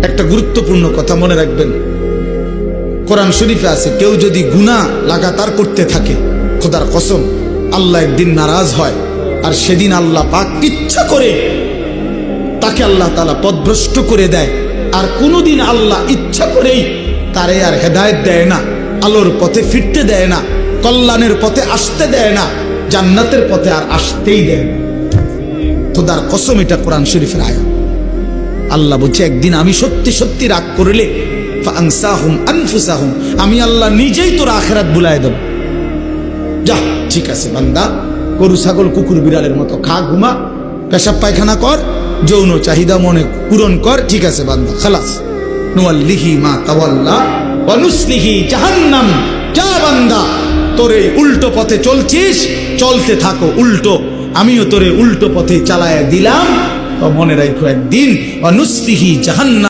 একটা গুরুত্বপূর্ণ কথা মনে রাখবেন, কোরআন শরীফে আছে কেউ যদি গুনাহ লাগাতার করতে থাকে, খোদার কসম আল্লাহ একদিন নারাজ হয়, আর সেদিন আল্লাহ পাক ইচ্ছা করে তাকে আল্লাহ তাআলা পথভ্রষ্ট করে দেয়। আর কোনোদিন আল্লাহ ইচ্ছা করেই তারে আর হেদায়েত দেয় না, আলোর পথে ফিরতে দেয় না, কল্যাণের পথে আসতে দেয় না, জান্নাতের পথে আর আসতেই দেয় না। খোদার কসম এটা কোরআন শরীফের আয়াত। আল্লাহ বলছে একদিন আমি সত্যি সত্যি রাগ করলে ফাআনসাহুম আনফুসাহুম, আমি আল্লাহ নিজেই তোর আখিরাত ভুলায় দেব। যা ঠিক আছে বান্দা, গরু ছাগল কুকুর বিড়ালের মতো খা, ঘুমা, পেশাব পায়খানা কর, যৌন চাহিদা মনে পূরণ কর, ঠিক আছে বান্দা, খালাস। নুয়াল্লিহি মা তাওয়াল্লা ওয়া নুসলিহি জাহান্নাম। যা বান্দা, তোরে উল্টো পথে চলছিস, চলতে থাকো উল্টো, আমিও তোরে উল্টো পথে চালায়া দিলাম। তো মনে রাখো একদিন ওয়া নুসলিহি জাহান্নাম।